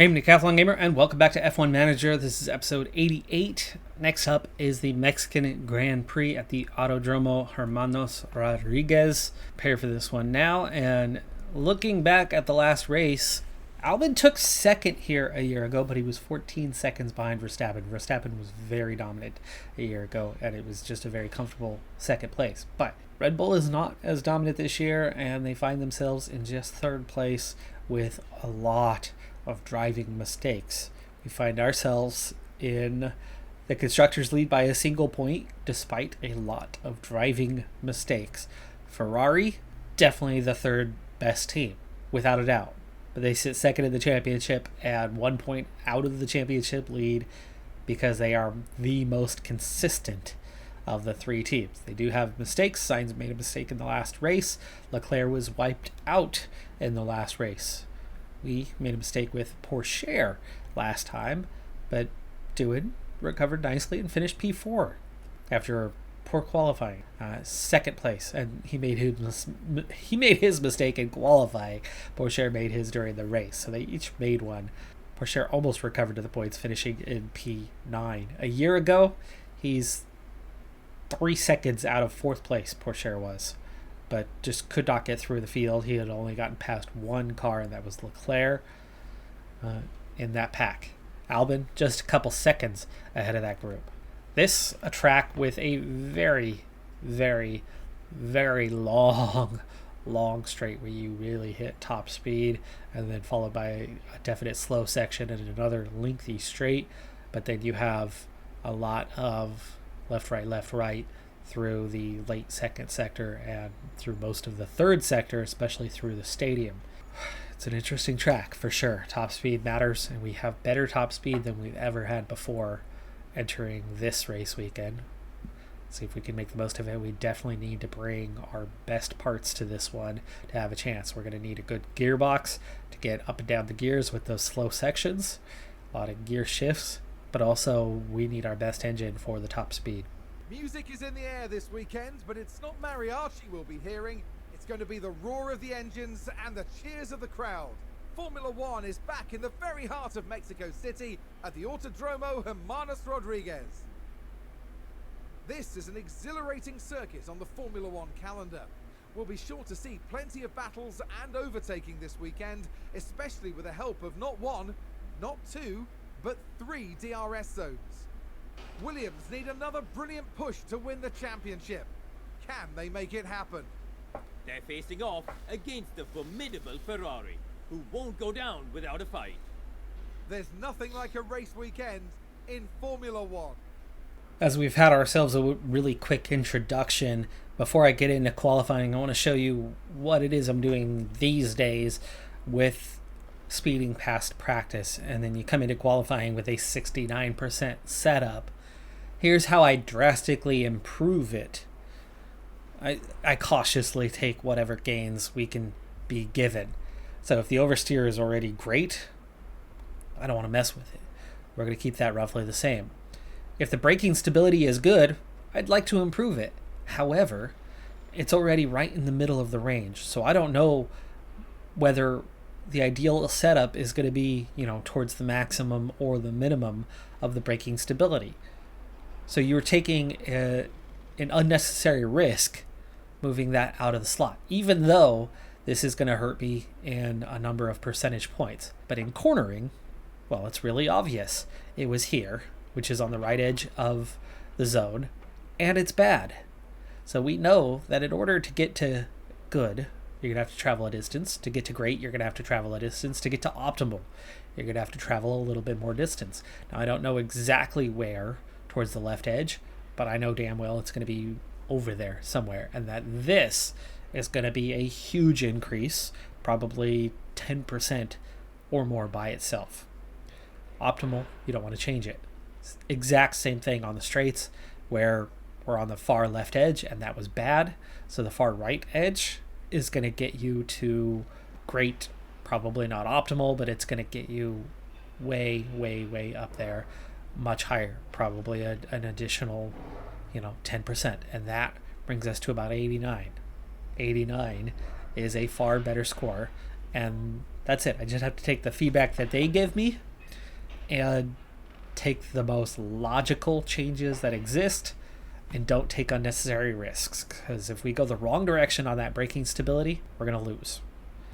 Hey, I'm Decathlon Gamer, and welcome back to F1 Manager. This is episode 88. Next up is the Mexican Grand Prix at the Autodromo Hermanos Rodriguez. Prepare for this one now, and looking back at the last race, Albon took second here a year ago, but he was 14 seconds behind Verstappen. Verstappen was very dominant a year ago, and it was just a very comfortable second place. But Red Bull is not as dominant this year, and they find themselves in just third place with a lot of driving mistakes. We find ourselves in the constructors lead by a single point despite a lot of driving mistakes. Ferrari, definitely the third best team, without a doubt. But they sit second in the championship and 1 point out of the championship lead because they are the most consistent of the three teams. They do have mistakes. Sainz made a mistake in the last race. Leclerc was wiped out in the last race. We made a mistake with Porsche last time, but Doohan recovered nicely and finished P4 after poor qualifying. Second place, and he made his mistake in qualifying. Porsche made his during the race, so they each made one. Porsche almost recovered to the points, finishing in P9. A year ago, he's 3 seconds out of fourth place, Porsche was, but just could not get through the field. He had only gotten past one car, and that was Leclerc in that pack. Albon just a couple seconds ahead of that group. This a track with a very, very, very long straight where you really hit top speed, and then followed by a definite slow section and another lengthy straight. But then you have a lot of left, right through the late second sector and through most of the third sector, especially through the stadium. It's an interesting track for sure. Top speed matters, and we have better top speed than we've ever had before entering this race weekend. See if we can make the most of it. We definitely need to bring our best parts to this one to have a chance. We're going to need a good gearbox to get up and down the gears with those slow sections, a lot of gear shifts, but also we need our best engine for the top speed. Music is in the air this weekend, but it's not mariachi we'll be hearing. It's going to be the roar of the engines and the cheers of the crowd. Formula One is back in the very heart of Mexico City at the Autodromo Hermanos Rodriguez. This is an exhilarating circuit on the Formula One calendar. We'll be sure to see plenty of battles and overtaking this weekend, especially with the help of not one, not two, but 3 DRS zones. Williams need another brilliant push to win the championship. Can they make it happen? They're facing off against the formidable Ferrari, who won't go down without a fight. There's nothing like a race weekend in Formula One. As we've had ourselves a really quick introduction, before I get into qualifying, I want to show you what it is I'm doing these days with speeding past practice, and then you come into qualifying with a 69% setup. Here's how I drastically improve it. I cautiously take whatever gains we can be given. So if the oversteer is already great, I don't want to mess with it. We're going to keep that roughly the same. If the braking stability is good, I'd like to improve it. However, it's already right in the middle of the range, so I don't know whether the ideal setup is going to be, towards the maximum or the minimum of the braking stability. So you're taking an unnecessary risk moving that out of the slot, even though this is going to hurt me in a number of percentage points. But in cornering, well, it's really obvious. It was here, which is on the right edge of the zone, and it's bad. So we know that in order to get to good, you're going to have to travel a distance. To get to great, you're going to have to travel a distance. To get to optimal, you're going to have to travel a little bit more distance. Now, I don't know exactly where towards the left edge, but I know damn well it's going to be over there somewhere, and that this is going to be a huge increase, probably 10% or more by itself. Optimal, you don't want to change it. Exact same thing on the straights, where we're on the far left edge, and that was bad. So the far right edge is going to get you to great, probably not optimal, but it's going to get you way, way, way up there, much higher, probably an additional 10%, and that brings us to about 89. 89 is a far better score, and That's it. I just have to take the feedback that they give me and take the most logical changes that exist and don't take unnecessary risks. Because if we go the wrong direction on that braking stability, we're going to lose.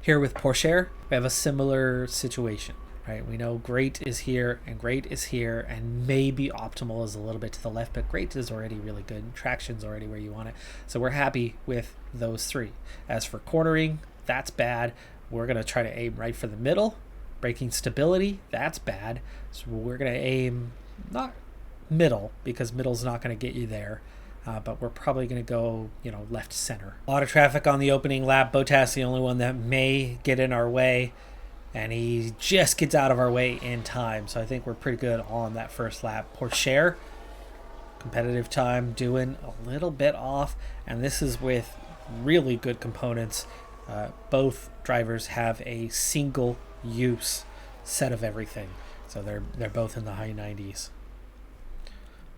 Here with Porsche, we have a similar situation. Right, we know great is here and great is here, and maybe optimal is a little bit to the left, but great is already really good. Traction's already where you want it. So we're happy with those three. As for cornering, that's bad. We're going to try to aim right for the middle. Braking stability, that's bad. So we're going to aim not middle, because middle's not going to get you there. But we're probably going to go, left center. A lot of traffic on the opening lap. Bottas the only one that may get in our way. And he just gets out of our way in time. So I think we're pretty good on that first lap. Porsche, competitive time doing a little bit off. And this is with really good components. Both drivers have a single use set of everything. So they're both in the high 90s.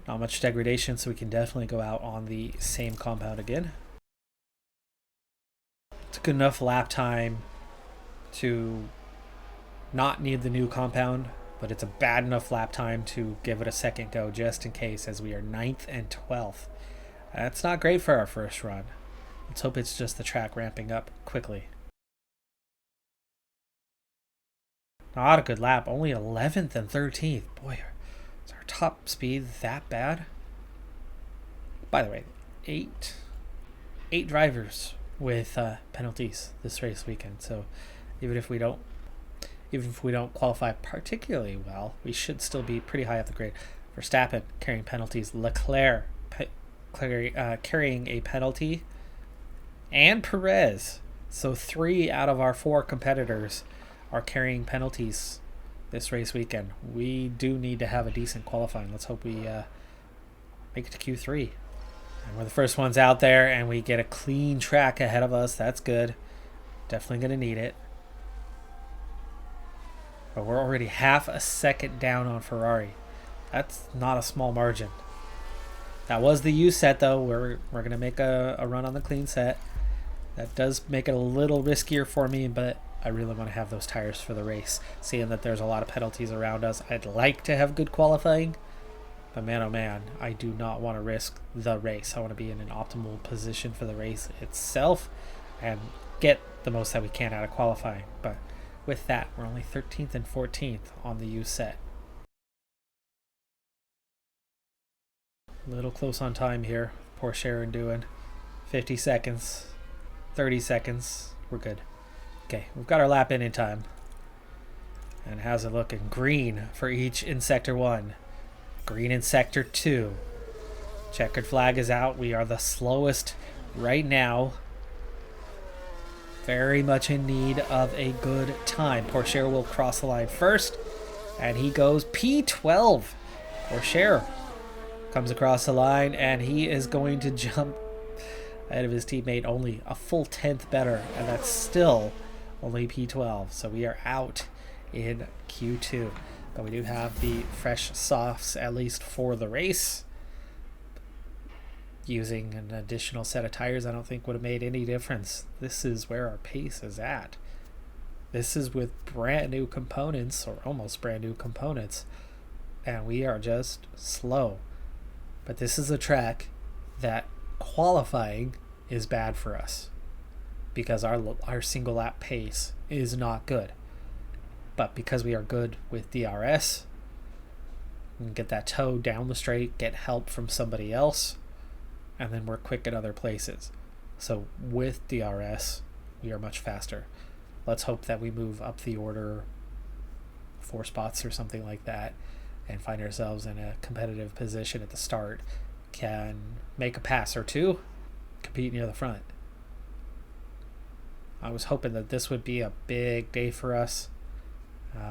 Not much degradation, so we can definitely go out on the same compound again. It's a good enough lap time to not need the new compound, but it's a bad enough lap time to give it a second go just in case, as we are 9th and 12th. That's not great for our first run. Let's hope it's just the track ramping up quickly. Not a good lap, only 11th and 13th. Boy, is our top speed that bad? By the way, eight drivers with penalties this race weekend, so even if we don't qualify particularly well, we should still be pretty high up the grade. Verstappen carrying penalties, Leclerc carrying a penalty, and Perez. So 3 out of our 4 competitors are carrying penalties this race weekend. We do need to have a decent qualifying. Let's hope we make it to Q3. And we're the first ones out there, and we get a clean track ahead of us. That's good. Definitely going to need it. But we're already half a second down on Ferrari. That's not a small margin. That was the U set, though. We're going to make a run on the clean set. That does make it a little riskier for me, but I really want to have those tires for the race. Seeing that there's a lot of penalties around us, I'd like to have good qualifying. But man, oh man, I do not want to risk the race. I want to be in an optimal position for the race itself and get the most that we can out of qualifying. But with that, we're only 13th and 14th on the U set. A little close on time here. Porsche and doing 50 seconds, 30 seconds. We're good. Okay, we've got our lap in time. And how's it looking? Green for each in Sector 1. Green in Sector 2. Checkered flag is out. We are the slowest right now. Very much in need of a good time. Porsche will cross the line first. And he goes P12. Porsche comes across the line, and he is going to jump ahead of his teammate only a full 10th better. And that's still only P12. So we are out in Q2. But we do have the fresh softs, at least for the race. Using an additional set of tires, I don't think would have made any difference. This is where our pace is at. This is with brand new components, or almost brand new components. And we are just slow. But this is a track that qualifying is bad for us. Because our single lap pace is not good. But because we are good with DRS, we can get that toe down the straight, get help from somebody else, and then we're quick at other places. So with DRS, we are much faster. Let's hope that we move up the order 4 spots or something like that and find ourselves in a competitive position at the start. Can make a pass or 2, compete near the front. I was hoping that this would be a big day for us.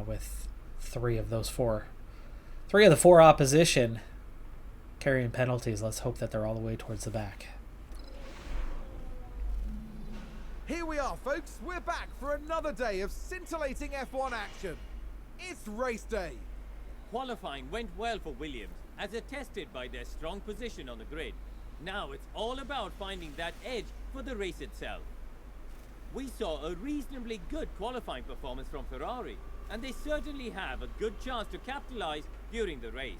With 3 of the 4 opposition carrying penalties. Let's hope that they're all the way towards the back. Here we are, folks. We're back for another day of scintillating F1 action. It's race day. Qualifying went well for Williams, as attested by their strong position on the grid. Now it's all about finding that edge for the race itself. We saw a reasonably good qualifying performance from Ferrari, and they certainly have a good chance to capitalize during the race.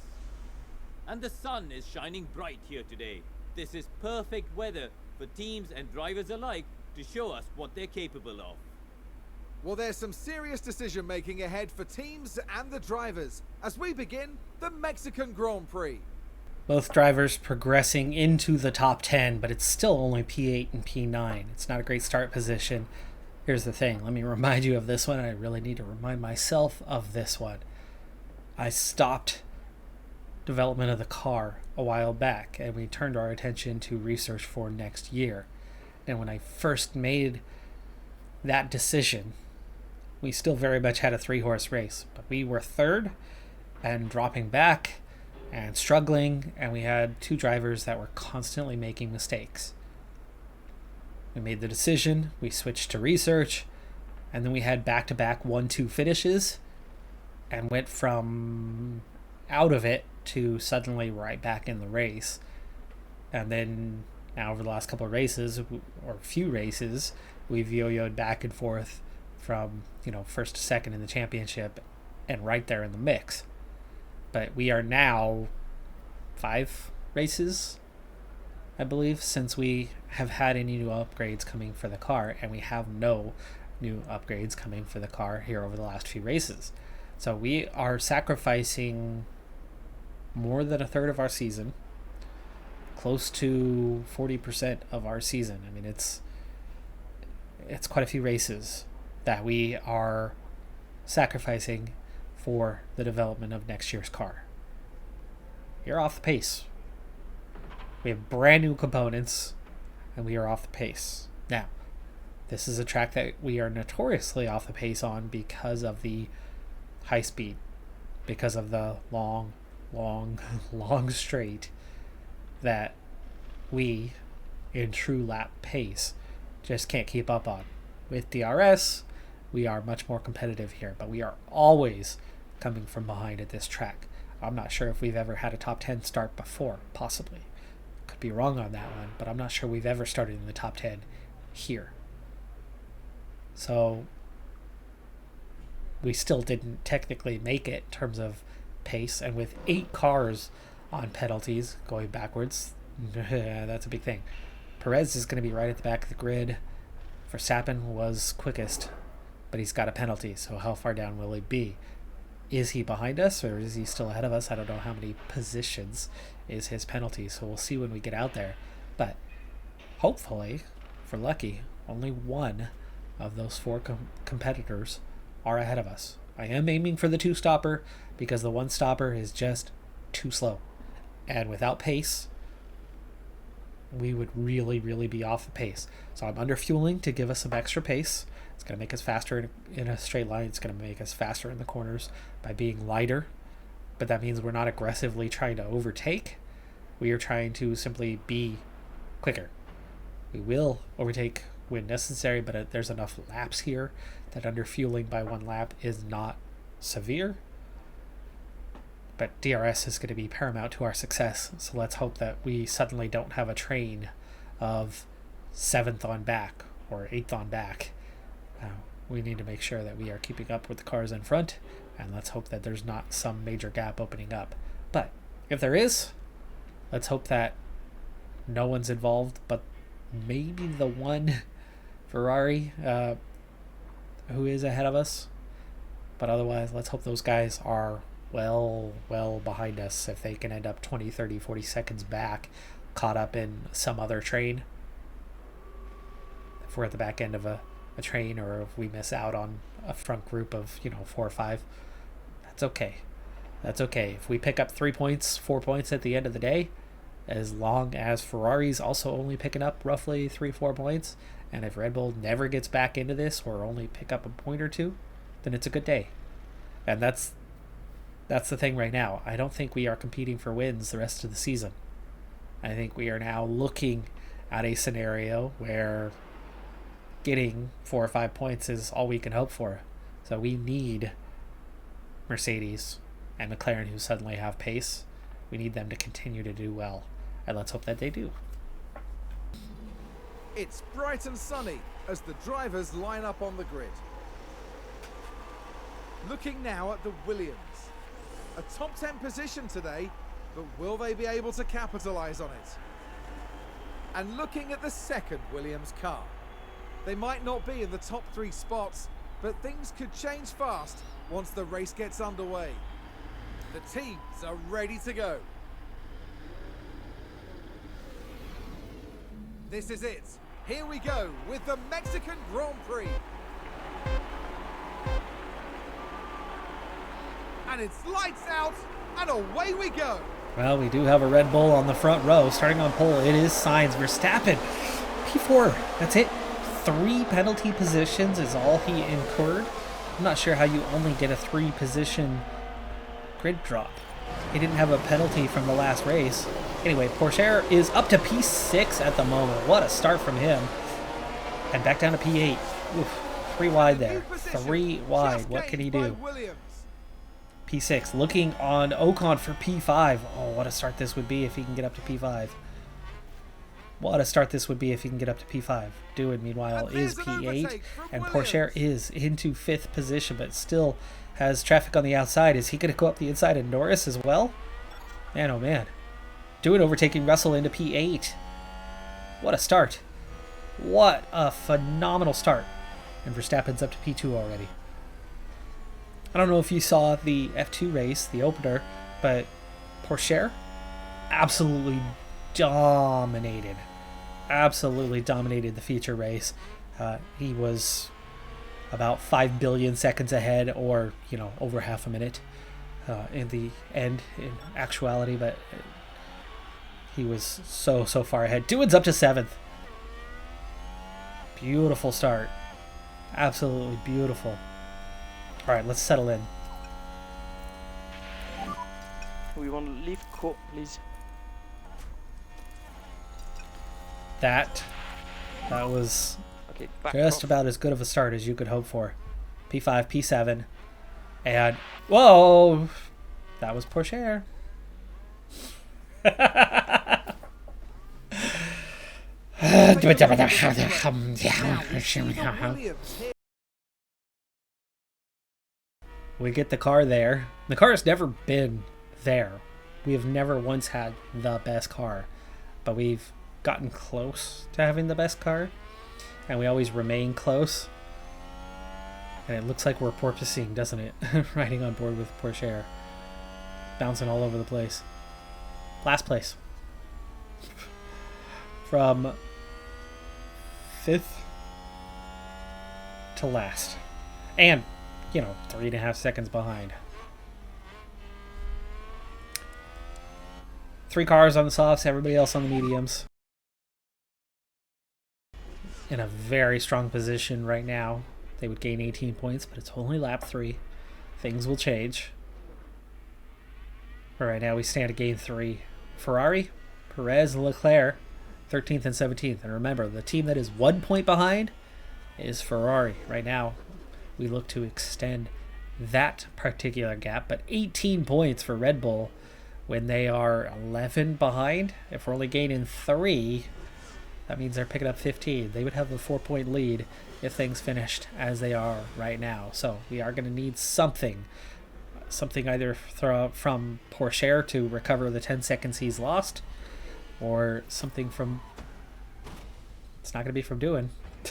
And the sun is shining bright here today. This is perfect weather for teams and drivers alike to show us what they're capable of. Well, there's some serious decision making ahead for teams and the drivers as we begin the Mexican Grand Prix. Both drivers progressing into the top 10, but it's still only P8 and P9. It's not a great start position. Here's the thing. Let me remind you of this one. I really need to remind myself of this one. I stopped development of the car a while back, and we turned our attention to research for next year. And when I first made that decision, we still very much had a 3-horse race, but we were third and dropping back and struggling, and we had 2 drivers that were constantly making mistakes. We made the decision, we switched to research, and then we had back-to-back 1-2 finishes and went from out of it to suddenly right back in the race. And then now over the last couple of races, or few races, we've yo-yoed back and forth from, first to second in the championship and right there in the mix. But we are now 5 races, I believe, since we have had any new upgrades coming for the car, and we have no new upgrades coming for the car here over the last few races. So we are sacrificing more than a third of our season, close to 40% of our season. I mean, it's quite a few races that we are sacrificing for the development of next year's car. You're off the pace. We have brand new components, and we are off the pace. Now, this is a track that we are notoriously off the pace on because of the high speed, because of the long straight that we, in true lap pace, just can't keep up on. With DRS, we are much more competitive here, but we are always coming from behind at this track. I'm not sure if we've ever had a top 10 start before, possibly. Could be wrong on that one, but I'm not sure we've ever started in the top 10 here. So we still didn't technically make it in terms of pace, and with 8 cars on penalties going backwards, that's a big thing. Perez is going to be right at the back of the grid. Verstappen was quickest, but he's got a penalty, so how far down will he be? Is he behind us, or is he still ahead of us? I don't know how many positions is his penalty, so we'll see when we get out there. But hopefully, if we're lucky, only one of those 4 competitors are ahead of us. I am aiming for the 2-stopper because the 1-stopper is just too slow. And without pace, we would really be off the pace. So I'm under fueling to give us some extra pace. It's going to make us faster in a straight line. It's going to make us faster in the corners by being lighter. But that means we're not aggressively trying to overtake. We are trying to simply be quicker. We will overtake when necessary, but there's enough laps here that under fueling by 1 lap is not severe. But DRS is going to be paramount to our success, so let's hope that we suddenly don't have a train of 7th on back or 8th on back. We need to make sure that we are keeping up with the cars in front, and let's hope that there's not some major gap opening up. But if there is, let's hope that no one's involved, but maybe the one Ferrari who is ahead of us. But otherwise, let's hope those guys are well behind us. If they can end up 20, 30, 40 seconds back, caught up in some other train. If we're at the back end of a train, or if we miss out on a front group of 4 or 5, that's okay. If we pick up 3 points, 4 points at the end of the day, as long as Ferrari's also only picking up roughly 3-4 points, and if Red Bull never gets back into this or only pick up a point or 2, then it's a good day. And that's the thing right now. I don't think we are competing for wins the rest of the season. I think we are now looking at a scenario where getting 4 or 5 points is all we can hope for. So we need Mercedes and McLaren, who suddenly have pace. We need them to continue to do well, and let's hope that they do. It's bright and sunny as the drivers line up on the grid. Looking now at the Williams. A top 10 position today, but will they be able to capitalise on it? And looking at the second Williams car. They might not be in the top 3 spots, but things could change fast once the race gets underway. The teams are ready to go. This is it. Here we go with the Mexican Grand Prix. And it's lights out, and away we go. Well, we do have a Red Bull on the front row. Starting on pole, it is Sainz. Verstappen, P4. That's it. 3 penalty positions is all he incurred. I'm not sure how you only get a 3-position grid drop. He didn't have a penalty from the last race. Anyway, Pourchaire is up to P6 at the moment. What a start from him. And back down to P8. Oof, 3 wide there. 3 wide. What can he do? P6. Looking on Ocon for P5. Oh, what a start this would be if he can get up to P5. What a start this would be if he can get up to P5. Dewey, meanwhile, is P8. And Pourchaire is into 5th position, but still has traffic on the outside. Is he going to go up the inside of Norris as well? Man, oh man. Dewey overtaking Russell into P8. What a start. What a phenomenal start. And Verstappen's up to P2 already. I don't know if you saw the F2 race, the opener, but Pourchaire absolutely dominated. Absolutely dominated the feature race. He was about 5 billion seconds ahead, or, over half a minute in the end, in actuality, but he was so far ahead. Dewey's up to 7th. Beautiful start. Absolutely beautiful. All right, let's settle in. We want to leave court, please. That was Okay, just about as good of a start as you could hope for. P5, P7, and whoa, that was Pourchaire. We get the car there. The car has never been there. We have never once had the best car, but we've gotten close to having the best car, and we always remain close. And it looks like we're porpoising, doesn't it? Riding on board with Pourchaire. Bouncing all over the place. Last place. From 5th to last. And, 3.5 seconds behind. 3 cars on the softs, everybody else on the mediums. In a very strong position right now. They would gain 18 points, but it's only lap 3. Things will change. But right now we stand to gain 3. Ferrari, Perez, and Leclerc, 13th and 17th. And remember, the team that is 1 point behind is Ferrari. Right now, we look to extend that particular gap. But 18 points for Red Bull when they are 11 behind. If we're only gaining 3, that means they're picking up 15. They would have a 4-point lead if things finished as they are right now. So we are going to need something either from Pourchaire to recover the 10 seconds he's lost, or something from... It's not going to be from Dewey.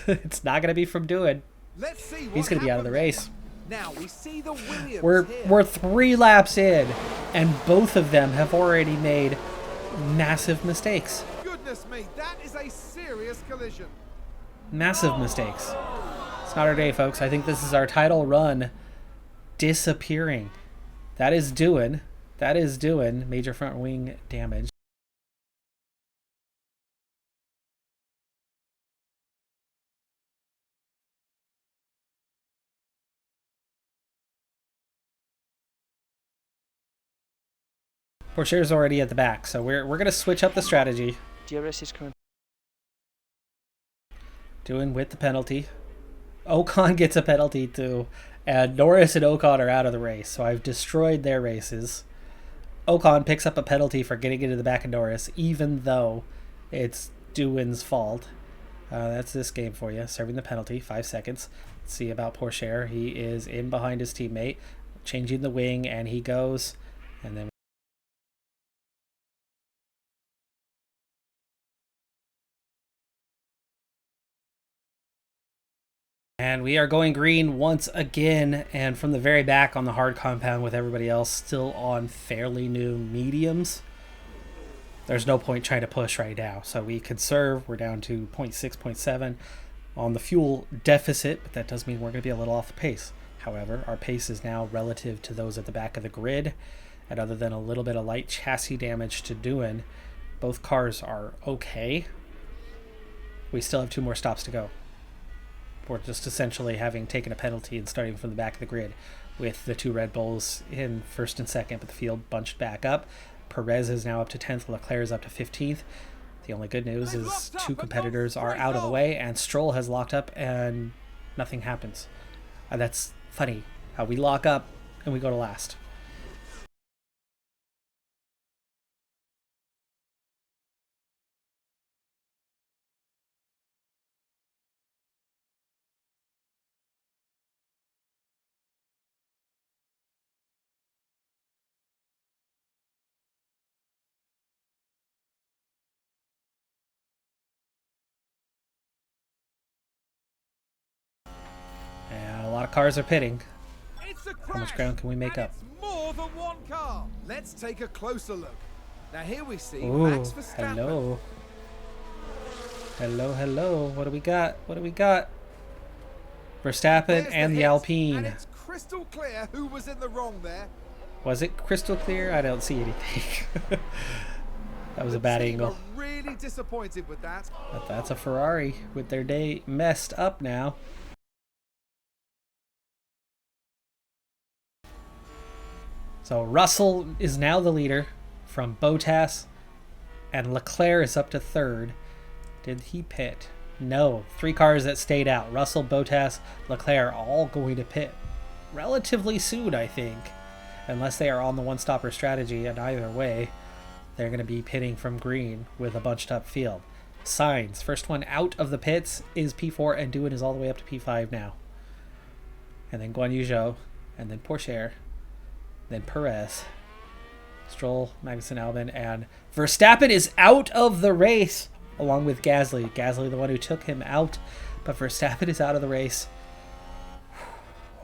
It's not going to be from Dewey. Let's see. He's going to be out of the race. Now we see the Williams. We're 3 laps in, and both of them have already made massive mistakes. Goodness me, that is a serious collision. Massive mistakes. It's not our day, folks. I think this is our title run disappearing. That is Dewey. Major front wing damage. Pourchaire's already at the back, so we're going to switch up the strategy. DRS is current. Dewey with the penalty. Ocon gets a penalty too. And Norris and Ocon are out of the race, so I've destroyed their races. Ocon picks up a penalty for getting into the back of Norris, even though it's Dewey's fault. That's this game for you. Serving the penalty, 5 seconds. Let's see about Pourchaire. He is in behind his teammate, changing the wing, and he goes. And then and we are going green once again, and from the very back on the hard compound with everybody else still on fairly new mediums. There's no point trying to push right now. So we conserve. We're down to 0.6, 0.7 on the fuel deficit, but that does mean we're going to be a little off the pace. However, our pace is now relative to those at the back of the grid, and other than a little bit of light chassis damage to doing, both cars are okay. We still have 2 more stops to go. We're just essentially having taken a penalty and starting from the back of the grid with the 2 Red Bulls in first and second, but the field bunched back up. Perez is now up to 10th, Leclerc is up to 15th. The only good news is 2 competitors are out of the way, and Stroll has locked up and nothing happens. That's funny how we lock up and we go to last. And a lot of cars are pitting. How much ground can we make up? It's more than 1 car. Let's take a closer look. Now here we see Ooh, Max Verstappen. hello. Hello. What do we got? Verstappen There's and the hit, Alpine. And it's crystal clear who was in the wrong there. Was it crystal clear? I don't see anything. That was a bad angle. Are really disappointed with that. But that's a Ferrari with their day messed up now. So Russell is now the leader from Bottas, and Leclerc is up to 3rd. Did he pit? No. 3 cars that stayed out. Russell, Bottas, Leclerc all going to pit relatively soon, I think. Unless they are on the one-stopper strategy, and either way, they're going to be pitting from green with a bunched up field. Sainz, first one out of the pits, is P4, and Doohan is all the way up to P5 now. And then Guan Yu Zhou, and then Pourchaire, then Perez, Stroll, Magnussen, Albon, and Verstappen is out of the race along with Gasly. Gasly, the one who took him out, but Verstappen is out of the race.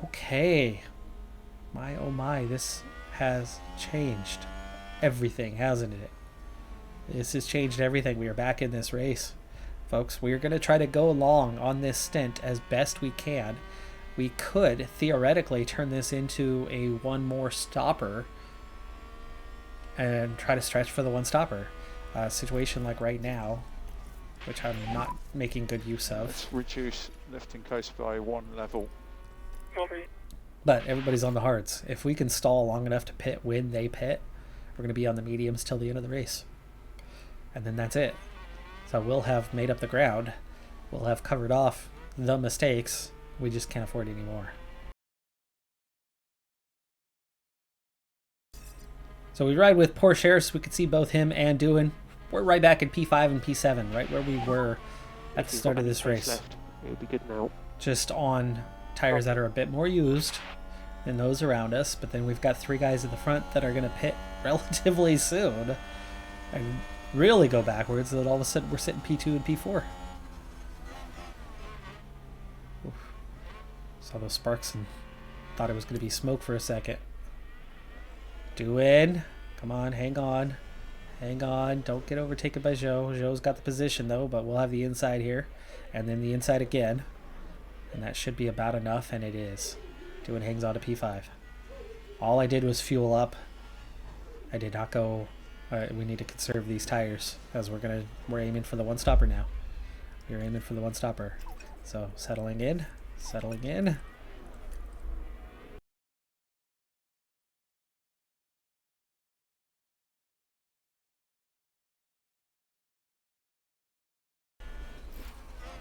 Okay. My, oh my, this has changed everything, hasn't it? This has changed everything. We are back in this race. Folks, we are going to try to go along on this stint as best we can. We could theoretically turn this into a 1 more stopper and try to stretch for the 1 stopper. A situation like right now, which I'm not making good use of. Let's reduce lifting coast by 1 level. But everybody's on the hards. If we can stall long enough to pit when they pit, we're going to be on the mediums till the end of the race. And then that's it. So we'll have made up the ground. We'll have covered off the mistakes. We just can't afford any more. So we ride with Pourchaire, so we can see both him and Doohan. We're right back in P5 and P7, right where we were at the start of this race. It'll be good now. Just on tires that are a bit more used than those around us, but then we've got 3 guys at the front that are going to pit relatively soon and really go backwards, so that all of a sudden we're sitting P2 and P4. Oof. Saw those sparks and thought it was going to be smoke for a second. Doohan, come on, hang on. Hang on, don't get overtaken by Zhou. Zhou's got the position though, but we'll have the inside here, and then the inside again. And that should be about enough, and it is. Doohan hangs on to P5. All I did was fuel up. I did not go... we need to conserve these tires, because we're aiming for the 1 stopper now. We're aiming for the 1 stopper. So, settling in. Settling in.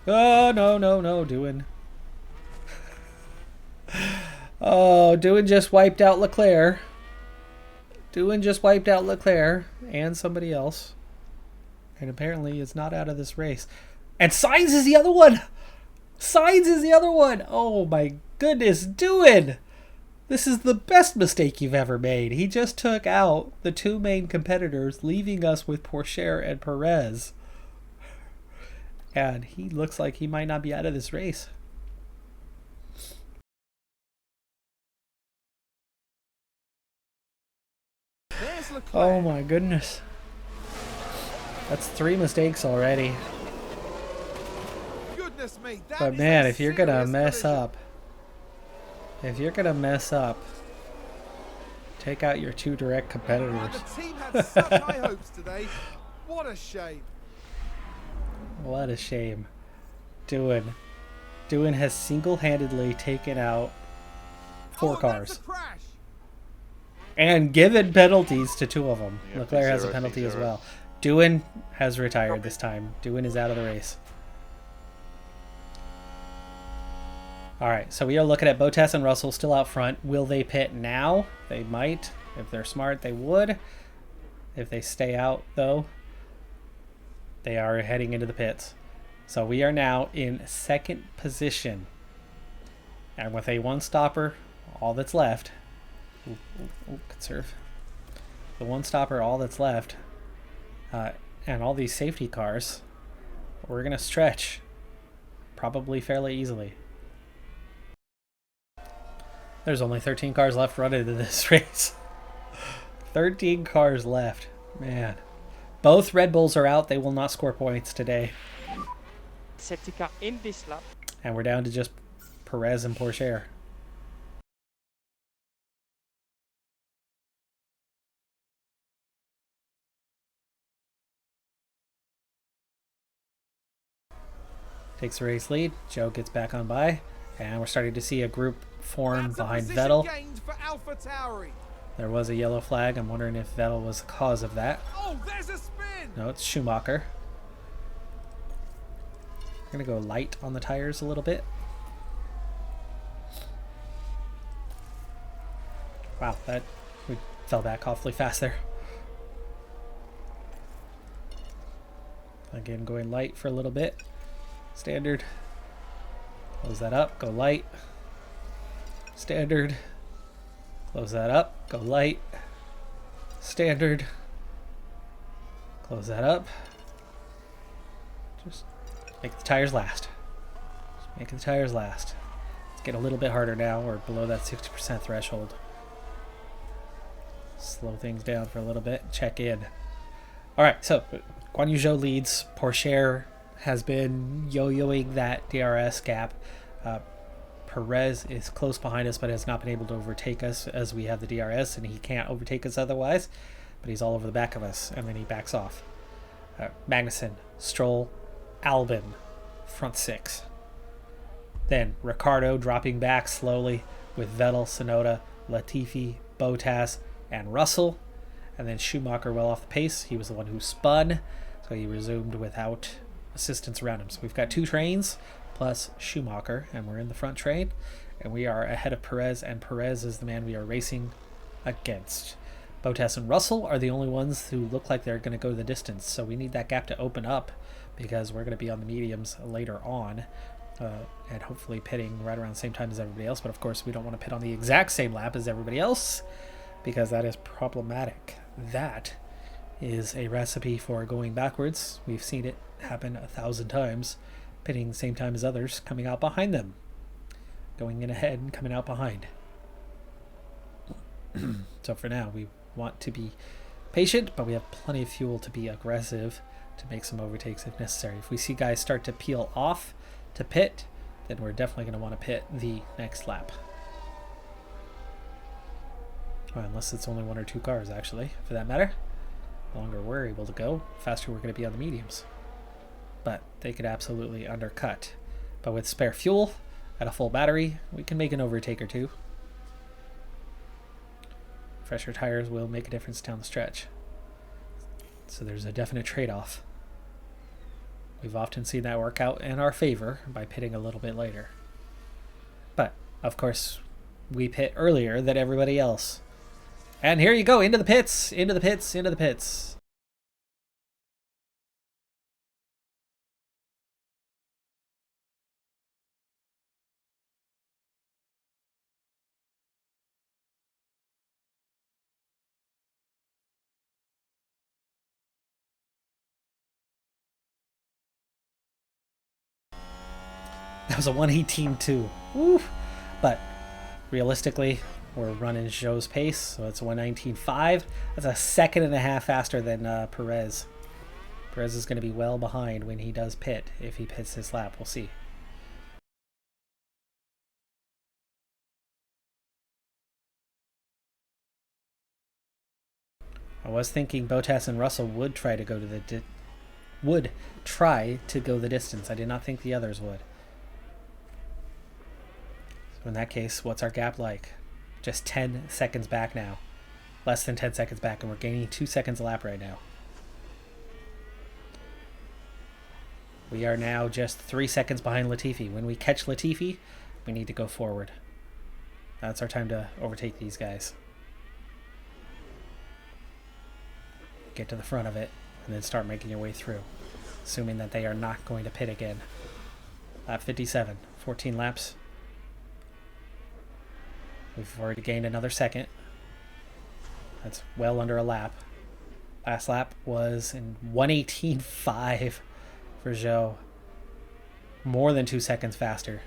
Oh, no, Doohan. Oh, Doohan just wiped out Leclerc. Doohan just wiped out Leclerc and somebody else. And apparently is not out of this race. And Sainz is the other one. Sainz is the other one. Oh my goodness, Doohan. This is the best mistake you've ever made. He just took out the two main competitors, leaving us with Pourchaire and Perez. And he looks like he might not be out of this race. Oh my goodness. That's 3 mistakes already. Goodness me, But man, if you're gonna mess up, take out your 2 direct competitors. And the team had such high hopes today. What a shame. What a shame. Doohan has single-handedly taken out 4 cars. That's a crash. And given penalties to 2 of them. Yeah, Leclerc has a P0, penalty as P0. well. Doohan has retired this time. Doohan is out of the race. Alright, so we are looking at Bottas and Russell still out front. Will they pit now? They might. If they're smart, they would. If they stay out, though, they are heading into the pits. So we are now in 2nd position. And with a 1-stopper, all that's left... conserve. The 1-stopper, all that's left, and all these safety cars, we're going to stretch probably fairly easily. There's only 13 cars left running in this race. 13 cars left. Man. Both Red Bulls are out. They will not score points today. Safety car in this lap. And we're down to just Perez and Pourchaire. Takes the race lead. Joe gets back on by. And we're starting to see a group form That's a behind position Vettel. gained for AlphaTauri. There was a yellow flag. I'm wondering if Vettel was the cause of that. Oh, there's a spin. No, it's Schumacher. We're going to go light on the tires a little bit. Wow, we fell back awfully fast there. Again, going light for a little bit. Standard. Close that up, go light. Standard. Close that up, go light. Standard. Close that up. Just make the tires last. Just make the tires last. It's getting a little bit harder now. We're below that 60% threshold. Slow things down for a little bit. Check in. Alright, so Guan Yu Zhou leads. Pourchaire has been yo-yoing that DRS gap. Perez is close behind us, but has not been able to overtake us as we have the DRS, and he can't overtake us otherwise. But he's all over the back of us, and then he backs off. Magnussen, Stroll, Albon, front 6. Then Ricciardo dropping back slowly with Vettel, Tsunoda, Latifi, Bottas, and Russell. And then Schumacher well off the pace. He was the one who spun, so he resumed without assistance around him. So we've got 2 trains plus Schumacher, and we're in the front train, and we are ahead of Perez, and Perez is the man we are racing against. Bottas and Russell are the only ones who look like they're going to go the distance, so we need that gap to open up because we're going to be on the mediums later on, and hopefully pitting right around the same time as everybody else. But of course we don't want to pit on the exact same lap as everybody else because that is problematic. That is a recipe for going backwards. We've seen it happen 1,000 times. Pitting the same time as others, coming out behind them. Going in ahead and coming out behind. So for now, we want to be patient, but we have plenty of fuel to be aggressive to make some overtakes if necessary. If we see guys start to peel off to pit, then we're definitely going to want to pit the next lap. Well, unless it's only 1 or 2 cars, actually, for that matter. The longer we're able to go, the faster we're going to be on the mediums. But they could absolutely undercut. But with spare fuel at a full battery, we can make an overtake or 2. Fresher tires will make a difference down the stretch. So there's a definite trade-off. We've often seen that work out in our favor by pitting a little bit later. But, of course, we pit earlier than everybody else. And here you go, into the pits, into the pits, into the pits. That was a 1:18.2. Woo! But realistically, we're running Zhou's pace, so it's 1:19.5. That's a second and a half faster than Perez. Perez is going to be well behind when he does pit. If he pits this lap, we'll see. I was thinking Bottas and Russell would try to go to the distance. I did not think the others would. So in that case, what's our gap like? Just 10 seconds back now. Less than 10 seconds back, and we're gaining 2 seconds a lap right now. We are now just 3 seconds behind Latifi. When we catch Latifi, we need to go forward. That's our time to overtake these guys. Get to the front of it, and then start making your way through, assuming that they are not going to pit again. Lap 57, 14 laps. We've already gained another second. That's well under a lap. Last lap was in 1:18.5 for Zhou. More than 2 seconds faster.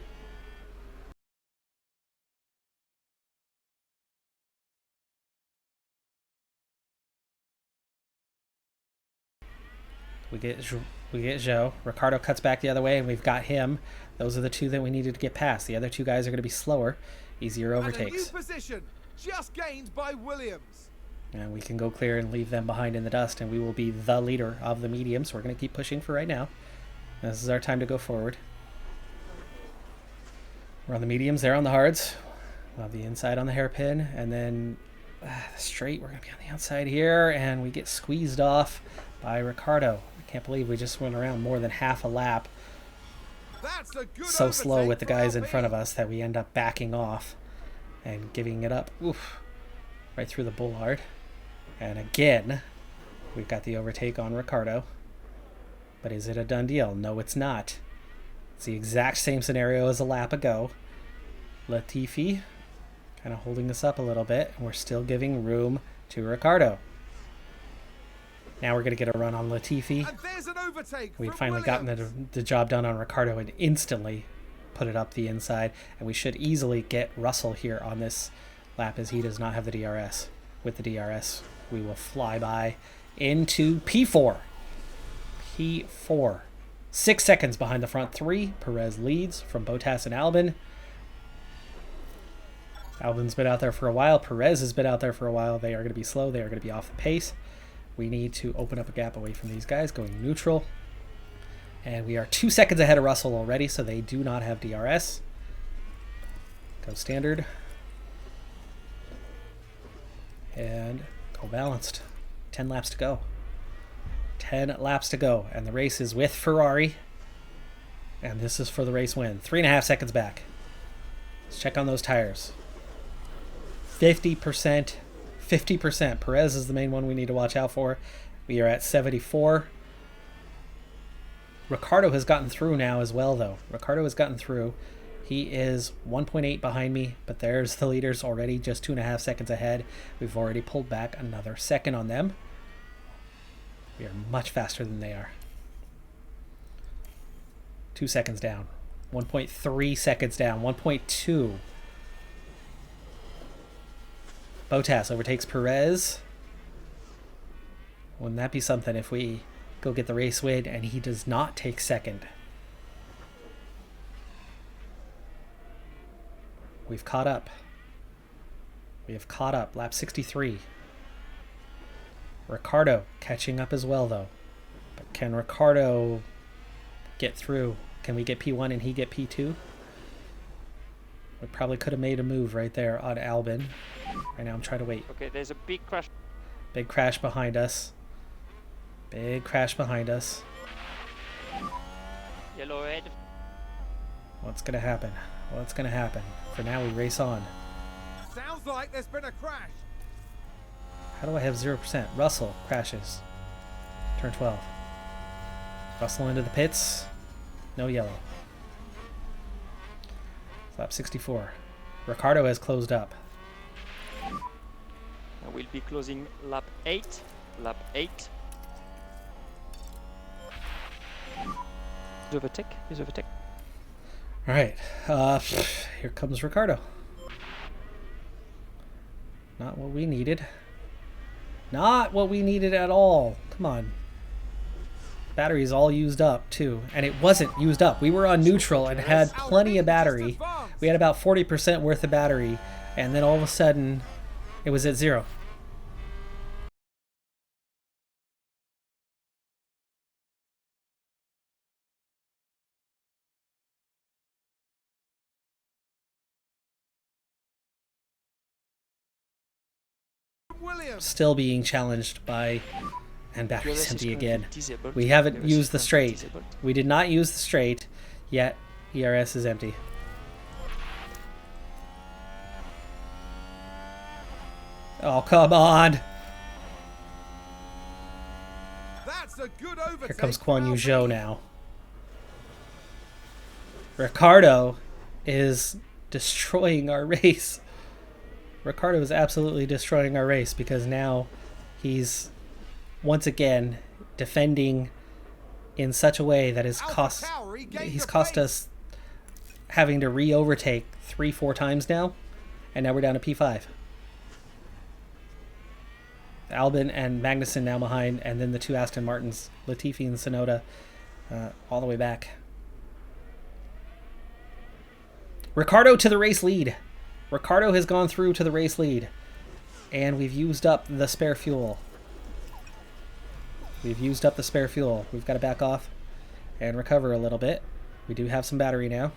We get Zhou. Ricardo cuts back the other way, and we've got him. Those are the two that we needed to get past. The other two guys are going to be slower, easier overtakes. And a new position, just gained by Williams. And we can go clear and leave them behind in the dust, and we will be the leader of the mediums. We're going to keep pushing for right now. This is our time to go forward. We're on the mediums, they're on the hards. We'll have the inside on the hairpin, and then the straight, we're going to be on the outside here, and we get squeezed off by Ricardo. I can't believe we just went around more than half a lap. That's a good So slow with the guys in RB. front of us that we end up backing off and giving it up. Oof, right through the bollard. And again, we've got the overtake on Ricardo. But is it a done deal? No, it's not. It's the exact same scenario as a lap ago. Latifi kind of holding us up a little bit, and we're still giving room to Ricardo. Now we're going to get a run on Latifi. And there's an overtake. We'd from finally Williams. gotten the job done on Ricardo and instantly put it up the inside. And we should easily get Russell here on this lap as he does not have the DRS. With the DRS, we will fly by into P4. P4. 6 seconds behind the front three. Perez leads from Bottas and Albon. Albon's been out there for a while. Perez has been out there for a while. They are going to be slow. They are going to be off the pace. We need to open up a gap away from these guys, going neutral. And we are 2 seconds ahead of Russell already, so they do not have DRS. Go standard. And go balanced. 10 laps to go. 10 laps to go. And the race is with Ferrari. And this is for the race win. 3.5 seconds back. Let's check on those tires. 50%. 50%. Perez is the main one we need to watch out for. We are at 74. Ricardo has gotten through now as well, though. Ricardo has gotten through. He is 1.8 behind me, but there's the leaders already just 2.5 seconds ahead. We've already pulled back another second on them. We are much faster than they are. 2 seconds down. 1.3 seconds down. 1.2. Bottas overtakes Perez. Wouldn't that be something if we go get the race win and he does not take second? We've caught up. We have caught up. Lap 63. Ricardo catching up as well, though. But can Ricardo get through? Can we get P1 and he get P2? We probably could have made a move right there on Albon. Right now I'm trying to wait. Okay, there's a big crash. Big crash behind us. Big crash behind us. Yellow head. What's going to happen? What's going to happen? For now, we race on. Sounds like there's been a crash. How do I have 0%? Russell crashes. Turn 12. Russell into the pits. No yellow. Lap 64. Ricardo has closed up. I will be closing lap 8. Lap 8. Is overtake? Is overtake? All right. Here comes Ricardo. Not what we needed. Not what we needed at all. Come on. Battery's all used up, too. And it wasn't used up. We were on neutral and had plenty of battery. We had about 40% worth of battery. And then all of a sudden, it was at 0. Williams. Still being challenged by... And battery's DRS is empty currently again. disabled. We haven't DRS is used the currently straight. disabled. We did not use the straight, yet ERS is empty. Oh, come on! That's a good overtake. Here comes from Guan Yu Alpine. Zhou now. Ricardo is destroying our race. Ricardo is absolutely destroying our race because now he's once again defending in such a way that has cost Tauri gained he's the cost pace. us having to re-overtake 3-4 times now, and now we're down to P5. Albin and Magnussen now behind, and then the two Aston Martins, Latifi and Tsunoda, all the way back. Ricardo to the race lead. Ricardo has gone through to the race lead, and we've used up the spare fuel. We've used up the spare fuel. We've got to back off and recover a little bit. We do have some battery now.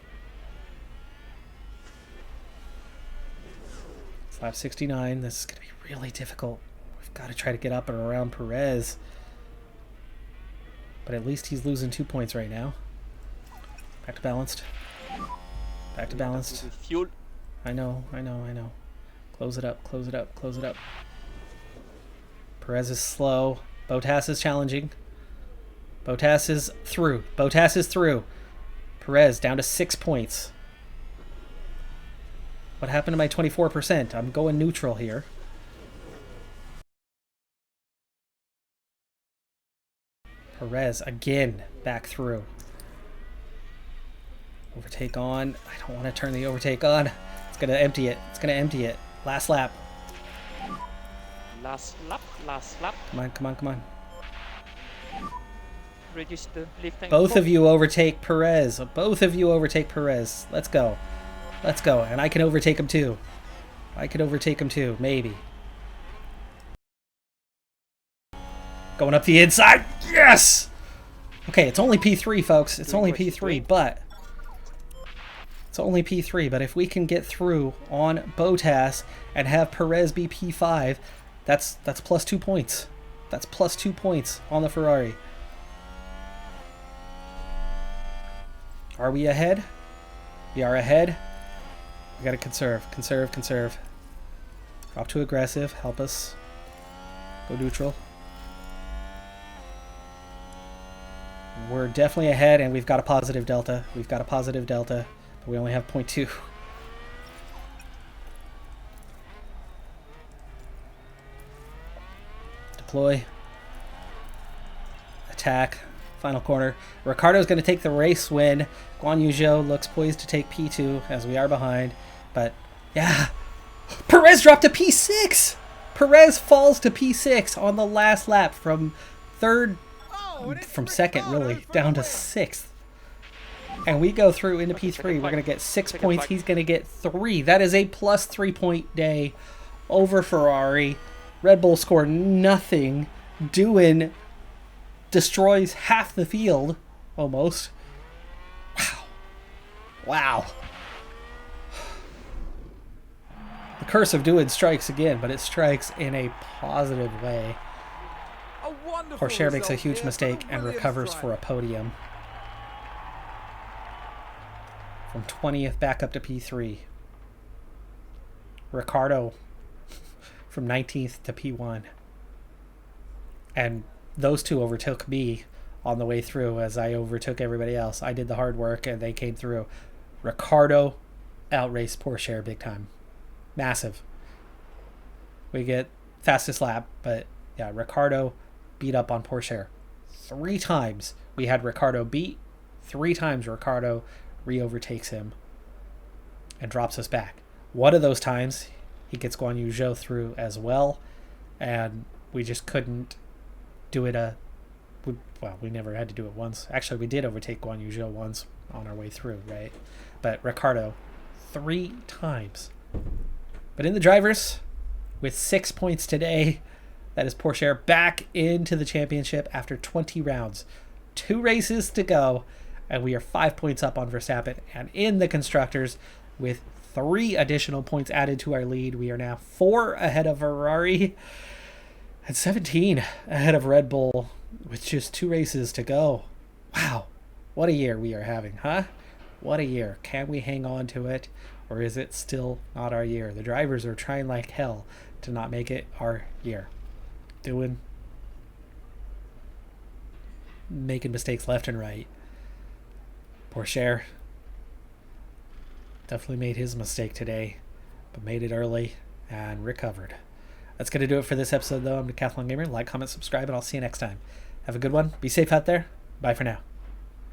It's lap 69. This is going to be really difficult. We've got to try to get up and around Perez. But at least he's losing 2 points right now. Back to balanced. Back to balanced. With fuel. I know. Close it up, close it up, close it up. Perez is slow. Bottas is challenging. Bottas is through. Bottas is through. Perez down to 6 points. What happened to my 24%? I'm going neutral here. Perez again back through. Overtake on. I don't want to turn the overtake on. It's going to empty it. It's going to empty it. Last lap. Last lap, last lap. Come on, come on, come on. Reduce the lift and Both of you overtake Perez. Both of you overtake Perez. Let's go. Let's go. And I can overtake him too. I can overtake him too. Maybe. Going up the inside. Yes! Okay, it's only P3, folks. It's only P3, but... It's only P3, but if we can get through on Bottas and have Perez be P5, that's plus 2 points. That's plus 2 points on the Ferrari. Are we ahead? We are ahead. We gotta conserve, conserve, conserve. Drop to aggressive. Help us. Go neutral. We're definitely ahead, and we've got a positive delta. We've got a positive delta, but we only have 0.2. Deploy. Attack. Final corner. Ricardo's going to take the race win. Guan Yu Zhou looks poised to take P2 as we are behind. But, yeah. Perez dropped to P6! Perez falls to P6 on the last lap from third, from second really, down to sixth. And we go through into P3. We're going to get 6 points. He's going to get 3. That is a plus 3 point day over Ferrari. Red Bull scored nothing. Doing destroys half the field, almost. Wow. Wow. The curse of doing strikes again, but it strikes in a positive way. Pourchaire makes a huge mistake and recovers for a podium. From 20th back up to P3. Ricardo from 19th to P1. And those two overtook me on the way through as I overtook everybody else. I did the hard work and they came through. Ricardo outraced Pourchaire big time. Massive. We get fastest lap, but yeah, Ricardo beat up on Pourchaire. 3 times we had Ricardo beat. 3 times Ricardo re-overtakes him, and drops us back. One of those times, he gets Guan Yu Zhou through as well, and we just couldn't do it. We never had to do it once. Actually, we did overtake Guan Yu Zhou once on our way through, right? But Ricardo, 3 times. But in the drivers, with 6 points today, that is Porsche back into the championship after 20 rounds. 2 races to go, and we are 5 points up on Verstappen. And in the constructors, with 3 additional points added to our lead, we are now 4 ahead of Ferrari and 17 ahead of Red Bull with just 2 races to go. Wow, what a year we are having, huh? What a year. Can we hang on to it, or is it still not our year? The drivers are trying like hell to not make it our year. Making mistakes left and right. Porsche definitely made his mistake today, but made it early and recovered. That's going to do it for this episode, though. I'm Decathlon Gamer. Like, comment, subscribe, and I'll see you next time. Have a good one. Be safe out there. Bye for now.